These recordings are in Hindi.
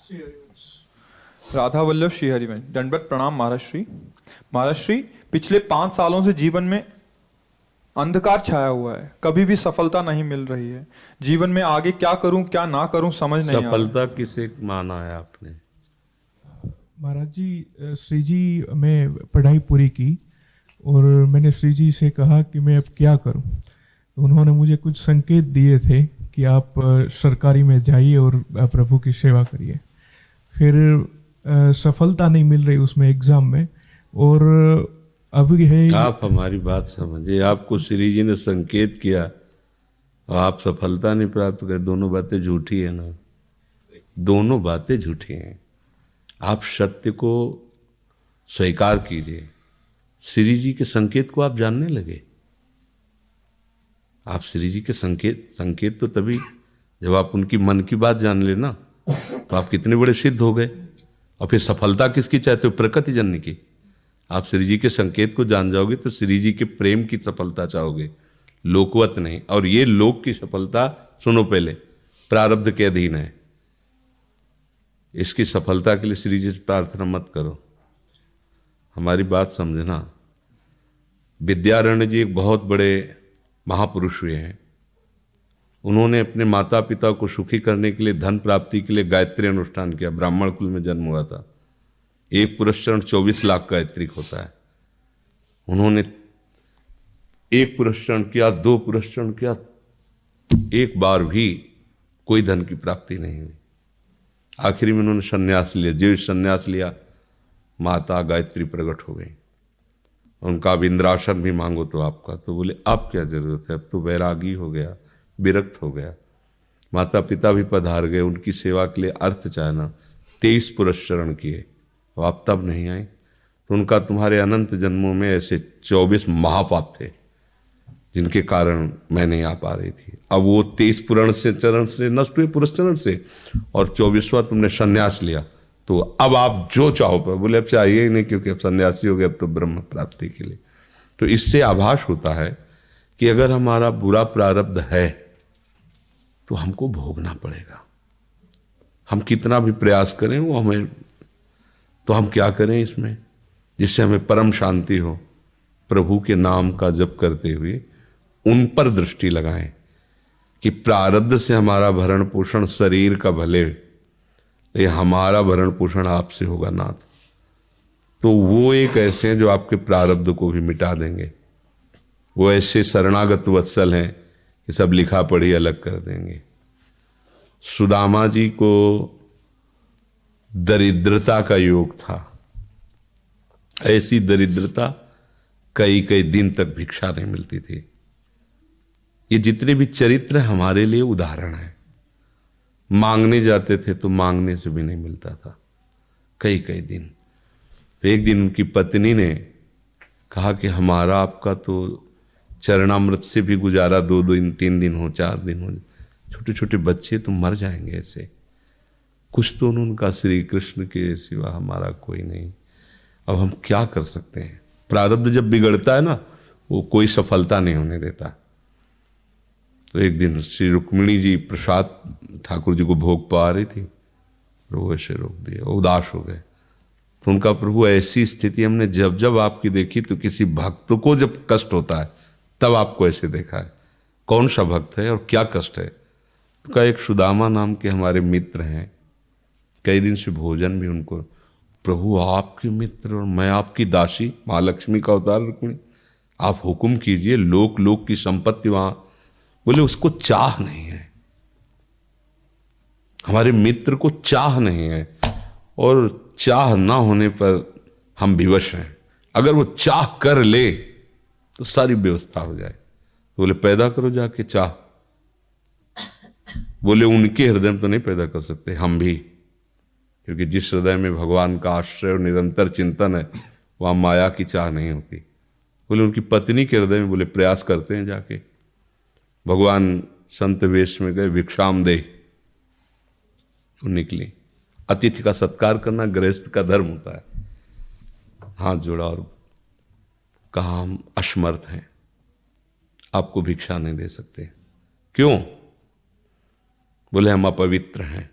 राधा वल्लभ श्रीहरि में दंडवत प्रणाम महाराज श्री। महाराज श्री, पिछले 5 सालों से जीवन में अंधकार छाया हुआ है, कभी भी सफलता नहीं मिल रही है। जीवन में आगे क्या करूं क्या ना करूं समझ नहीं आ रहा है। सफलता किसे माना है आपने? महाराज जी, श्री जी मैं पढ़ाई पूरी की और मैंने श्री जी से कहा कि मैं अब क्या करूं। तो उन्होंने मुझे कुछ संकेत दिए थे कि आप सरकारी में जाइए और प्रभु की सेवा करिए। फिर सफलता नहीं मिल रही उसमें एग्ज़ाम में, और अभी है। आप हमारी बात समझिए, आपको श्री जी ने संकेत किया और आप सफलता नहीं प्राप्त कर, दोनों बातें झूठी है ना, दोनों बातें झूठी हैं। आप सत्य को स्वीकार कीजिए। श्री जी के संकेत को आप जानने लगे। आप श्री जी के संकेत तो तभी जब आप उनकी मन की बात जान लेना, तो आप कितने बड़े सिद्ध हो गए। और फिर सफलता किसकी चाहते हो? प्रकृति जन्य की। आप श्री जी के संकेत को जान जाओगे तो श्री जी के प्रेम की सफलता चाहोगे, लोकवत नहीं। और ये लोक की सफलता, सुनो पहले, प्रारब्ध के अधीन है। इसकी सफलता के लिए श्री जी से प्रार्थना मत करो, हमारी बात समझना। विद्यारण्य जी एक बहुत बड़े महापुरुष हुए हैं। उन्होंने अपने माता पिता को सुखी करने के लिए, धन प्राप्ति के लिए गायत्री अनुष्ठान किया। ब्राह्मण कुल में जन्म हुआ था। एक पुरस्चरण 24 लाख गायत्री होता है। उन्होंने एक पुरस्चरण किया, 2 पुरस्चरण किया, एक बार भी कोई धन की प्राप्ति नहीं हुई। आखिरी में उन्होंने संन्यास लिया। जो संन्यास लिया, माता गायत्री प्रकट हो गई। उनका अब इंद्रासन भी मांगो तो आपका, तो बोले अब क्या जरूरत है, अब तो वैरागी हो गया, विरक्त हो गया। माता पिता भी पधार गए, उनकी सेवा के लिए अर्थ चाहना। 23 पुरस्चरण किए, तो आप तब नहीं आए। तो उनका तुम्हारे अनंत जन्मों में ऐसे 24 महापाप थे जिनके कारण मैं नहीं आ पा रही थी। अब वो 23 पुरण से चरण से नष्ट हुए, पुरस्चरण से, और 24वां तुमने संन्यास लिया। तो अब आप जो चाहो पर, बोले अब चाहिए ही नहीं, क्योंकि अब सन्यासी हो गए, अब तो ब्रह्म प्राप्ति के लिए। तो इससे आभास होता है कि अगर हमारा बुरा प्रारब्ध है तो हमको भोगना पड़ेगा। हम कितना भी प्रयास करें वो हमें, तो हम क्या करें इसमें जिससे हमें परम शांति हो? प्रभु के नाम का जप करते हुए उन पर दृष्टि लगाएं कि प्रारब्ध से हमारा भरण पोषण शरीर का भले, ये हमारा भरण पोषण आपसे होगा नाथ। तो वो एक ऐसे हैं जो आपके प्रारब्ध को भी मिटा देंगे। वो ऐसे शरणागत वत्सल हैं कि सब लिखा पढ़ी अलग कर देंगे। सुदामा जी को दरिद्रता का योग था। ऐसी दरिद्रता, कई कई दिन तक भिक्षा नहीं मिलती थी। ये जितने भी चरित्र हमारे लिए उदाहरण है। मांगने जाते थे तो मांगने से भी नहीं मिलता था, कई कई दिन। तो एक दिन उनकी पत्नी ने कहा कि हमारा आपका तो चरणामृत से भी गुजारा 2 दिन 3 दिन हो, 4 दिन हो, छोटे छोटे बच्चे तो मर जाएंगे ऐसे। कुछ तो उन्होंने कहा, श्री कृष्ण के सिवा हमारा कोई नहीं। अब हम क्या कर सकते हैं? प्रारब्ध जब बिगड़ता है ना, वो कोई सफलता नहीं होने देता। तो एक दिन श्री रुक्मिणी जी प्रसाद ठाकुर जी को भोग पा रही थी, वो ऐसे रोक दिया, उदास हो गए। तो उनका, प्रभु ऐसी स्थिति हमने जब जब आपकी देखी, तो किसी भक्त को जब कष्ट होता है तब आपको ऐसे देखा है। कौन सा भक्त है और क्या कष्ट है? तो का एक सुदामा नाम के हमारे मित्र हैं, कई दिन से भोजन भी उनको। प्रभु आपके मित्र और मैं आपकी दासी, महालक्ष्मी का अवतार रुक्मिणी, आप हुक्म कीजिए, लोक लोक की संपत्ति वहां। बोले उसको चाह नहीं है, हमारे मित्र को चाह नहीं है, और चाह ना होने पर हम विवश हैं। अगर वो चाह कर ले तो सारी व्यवस्था हो जाए। तो बोले पैदा करो जाके चाह। बोले उनके हृदय में तो नहीं पैदा कर सकते, हम भी, क्योंकि जिस हृदय में भगवान का आश्रय और निरंतर चिंतन है, वहां माया की चाह नहीं होती। बोले उनकी पत्नी के हृदय में, बोले प्रयास करते हैं जाके। भगवान संत वेश में गए, भिक्षाम दे, वो निकली। अतिथि का सत्कार करना गृहस्थ का धर्म होता है। हाथ जोड़ा और कहा, हम असमर्थ हैं, आपको भिक्षा नहीं दे सकते। क्यों? बोले हम अपवित्र हैं।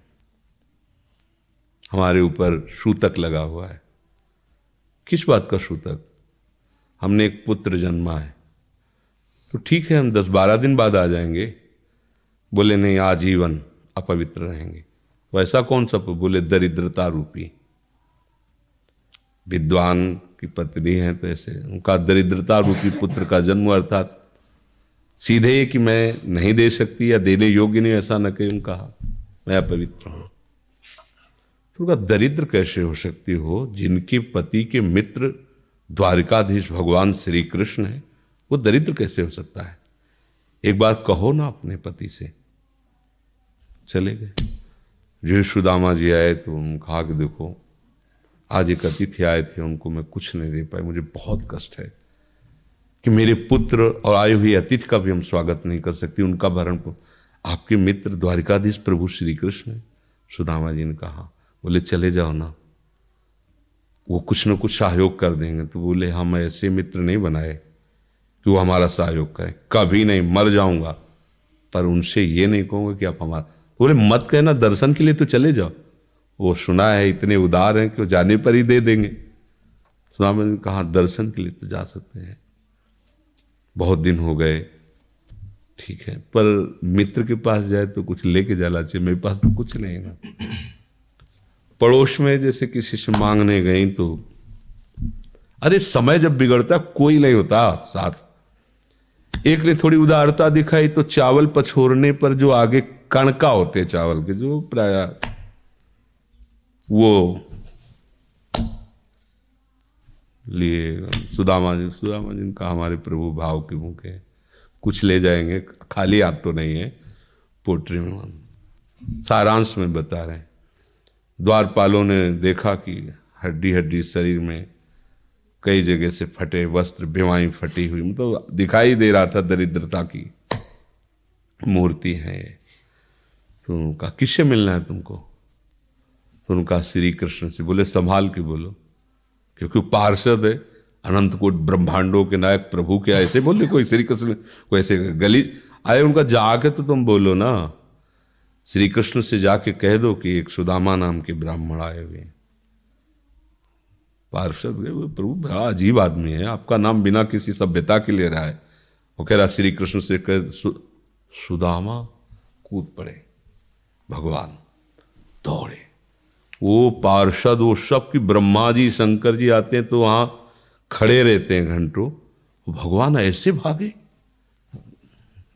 हमारे ऊपर सूतक लगा हुआ है। किस बात का सूतक? हमने एक पुत्र जन्मा है, तो ठीक है, हम 10-12 दिन बाद आ जाएंगे। बोले नहीं, आजीवन अपवित्र रहेंगे। वैसा कौन सा? बोले दरिद्रता रूपी। विद्वान की पत्नी है तो ऐसे उनका दरिद्रता रूपी पुत्र का जन्म, अर्थात सीधे कि मैं नहीं दे सकती या देने योग्य नहीं, ऐसा न कहीं कहा, मैं अपवित्र हूं। तो उनका दरिद्र कैसे हो सकती हो? जिनके पति के मित्र द्वारिकाधीश भगवान श्री कृष्ण है, वो दरिद्र कैसे हो सकता है? एक बार कहो ना अपने पति से। चले गए। जो सुदामा जी आए तो उन्होंने कहा कि देखो, आज एक अतिथि आए थे, उनको मैं कुछ नहीं दे पाई, मुझे बहुत कष्ट है कि मेरे पुत्र और आए हुए अतिथि का भी हम स्वागत नहीं कर सकती, उनका भरण आपके मित्र द्वारिकाधीश प्रभु श्री कृष्ण है। सुदामा जी ने कहा, बोले चले जाओ ना, वो कुछ न कुछ सहयोग कर देंगे। तो बोले हम ऐसे मित्र नहीं बनाए कि वो हमारा सहयोग करें, कभी नहीं, मर जाऊंगा, पर उनसे ये नहीं कहूँगा कि आप हमारा। बोले मत कहना, दर्शन के लिए तो चले जाओ, वो सुना है इतने उदार हैं कि वो जाने पर ही दे देंगे। सुदामा ने कहा दर्शन के लिए तो जा सकते हैं, बहुत दिन हो गए, ठीक है, पर मित्र के पास जाए तो कुछ लेके जाना चाहिए, मेरे पास तो कुछ नहीं है ना। पड़ोस में जैसे किसी से मांगने गई तो, अरे समय जब बिगड़ता कोई नहीं होता साथ। एक ने थोड़ी उदारता दिखाई तो चावल पछोरने पर जो आगे कणका होते चावल के, जो प्राय वो लिए सुदामा जी ने कहा हमारे प्रभु भाव के भूखे, कुछ ले जाएंगे, खाली हाथ तो नहीं है। पोट्री में सारांश में बता रहे हैं, द्वारपालों ने देखा कि हड्डी हड्डी शरीर में कई जगह से फटे वस्त्र, बेवाई फटी हुई, मतलब दिखाई दे रहा था दरिद्रता की मूर्ति है। तो उनका किससे मिलना है तुमको? तो उनका श्री कृष्ण से। बोले संभाल के बोलो, क्योंकि पार्षद है, अनंत कोट ब्रह्मांडों के नायक प्रभु के ऐसे बोले कोई श्री कृष्ण को ऐसे गली आए, उनका जाके तो तुम बोलो ना, श्री कृष्ण से जाके कह दो कि एक सुदामा नाम के ब्राह्मण आए हुए। पार्षद प्रभु बड़ा अजीब आदमी है, आपका नाम बिना किसी सभ्यता के ले रहा है। वो कह रहा श्री कृष्ण से कह सुदामा, कूद पड़े, भगवान दौड़े। वो पार्षद, वो सब की ब्रह्मा जी शंकर जी आते हैं तो वहां खड़े रहते हैं घंटों, भगवान ऐसे भागे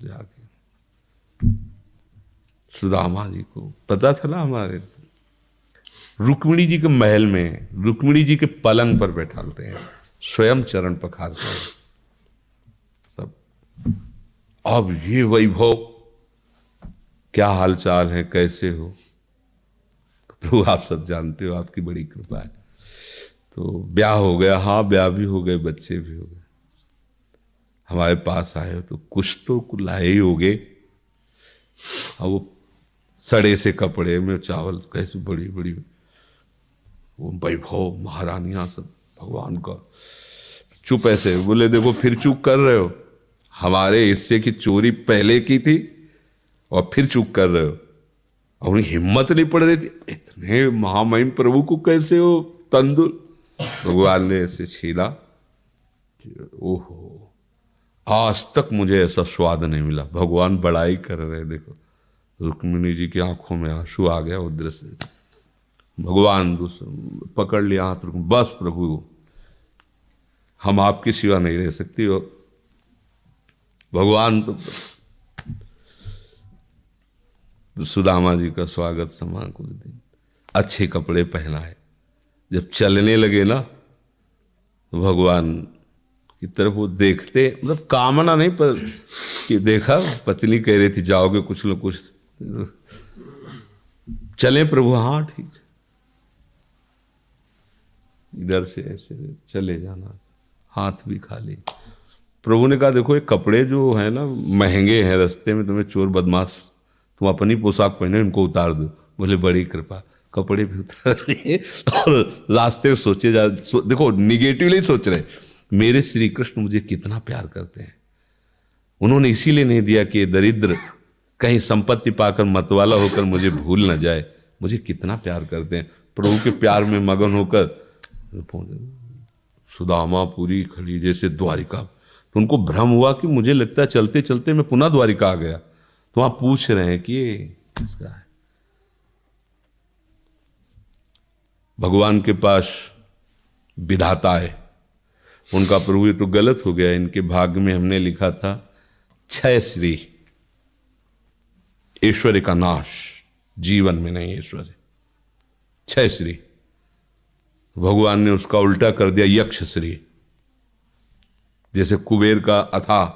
जाके। सुदामा जी को पता था ना, हमारे रुक्मिणी जी के महल में, रुक्मिणी जी के पलंग पर बैठाते हैं, स्वयं चरण पखारते हैं सब। अब ये वैभव, क्या हालचाल है, कैसे हो? प्रभु आप सब जानते हो, आपकी बड़ी कृपा है। तो ब्याह हो गया, हाँ ब्याह भी हो गए, बच्चे भी हो गए। हमारे पास आए हो तो कुछ तो लाए ही होगे। अब वो सड़े से कपड़े में चावल, कैसे बड़ी बड़ी वो वैभव, महारानियां सब भगवान का। चुप ऐसे बोले, देखो फिर चूक कर रहे हो, हमारे हिस्से की चोरी पहले की थी और फिर चूक कर रहे हो। और उन्हें हिम्मत नहीं पड़ रही थी, इतने महामहिम प्रभु को कैसे हो तंदुर। भगवान ने ऐसे छीला, ओहो आज तक मुझे ऐसा स्वाद नहीं मिला। भगवान बड़ाई कर रहे, देखो रुक्मिणी जी की आंखों में आंसू आ गया उधर से। भगवान पकड़ लिया हाथ, बस प्रभु हम आपकी सिवा नहीं रह सकती हो। भगवान तो सुदामा जी का स्वागत समान कुछ दिन, अच्छे कपड़े पहनाए। जब चलने लगे ना तो भगवान की तरफ वो देखते, मतलब कामना नहीं, पर कि देखा पत्नी कह रही थी जाओगे कुछ लोग कुछ, चले प्रभु, हाँ ठीक, इधर से ऐसे चले जाना, हाथ भी खाली। प्रभु ने कहा देखो ये कपड़े जो है ना महंगे हैं, रास्ते में तुम्हें चोर बदमाश, तुम अपनी पोशाक पहने, इनको उतार दो। बोले बड़ी कृपा, कपड़े भी उतार रहे और रास्ते में सोचे देखो निगेटिवली सोच रहे, मेरे श्री कृष्ण मुझे कितना प्यार करते हैं। उन्होंने इसीलिए नहीं दिया कि ये दरिद्र कहीं संपत्ति पाकर मतवाला होकर मुझे भूल न जाए, मुझे कितना प्यार करते हैं। प्रभु के प्यार में मगन होकर सुदामापुरी खड़ी जैसे द्वारिका। तो उनको भ्रम हुआ कि मुझे लगता है चलते चलते मैं पुनः द्वारिका आ गया। तो वहां पूछ रहे हैं कि ये किसका है। भगवान के पास विधाता है, उनका प्रभु ये तो गलत हो गया, इनके भाग्य में हमने लिखा था क्षय श्री, ऐश्वर्य का नाश, जीवन में नहीं ऐश्वर्य, क्षय श्री। भगवान ने उसका उल्टा कर दिया यक्ष श्री। जैसे कुबेर का अथाह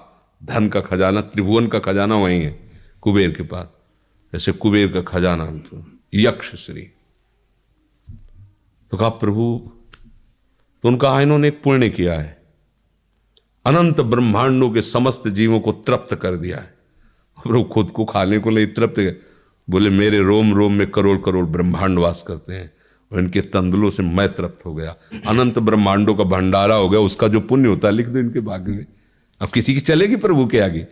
धन का खजाना, त्रिभुवन का खजाना वही है कुबेर के पास, ऐसे कुबेर का खजाना यक्ष श्री। तो कहा प्रभु, तो उनका इन्होंने एक पुण्य किया है, अनंत ब्रह्मांडों के समस्त जीवों को तृप्त कर दिया है। प्रभु खुद को खाने को नहीं तृप्त, बोले मेरे रोम रोम में करोड़ करोड़ ब्रह्मांड वास करते हैं और इनके तंदुलों से मैं तृप्त हो गया। अनंत ब्रह्मांडों का भंडारा हो गया, उसका जो पुण्य होता है लिख दो इनके भाग्य में। अब किसी की चलेगी प्रभु के आगे।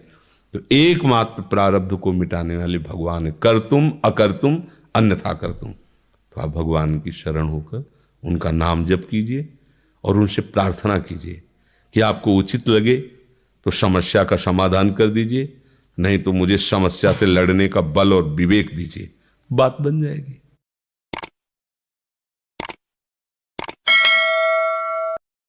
तो एकमात्र प्रारब्ध को मिटाने वाले भगवान है, करतुम अकर्तुम अन्यथा करतुम। तो आप भगवान की शरण होकर उनका नाम जप कीजिए और उनसे प्रार्थना कीजिए कि आपको उचित लगे तो समस्या का समाधान कर दीजिए, नहीं तो मुझे समस्या से लड़ने का बल और विवेक दीजिए, बात बन जाएगी।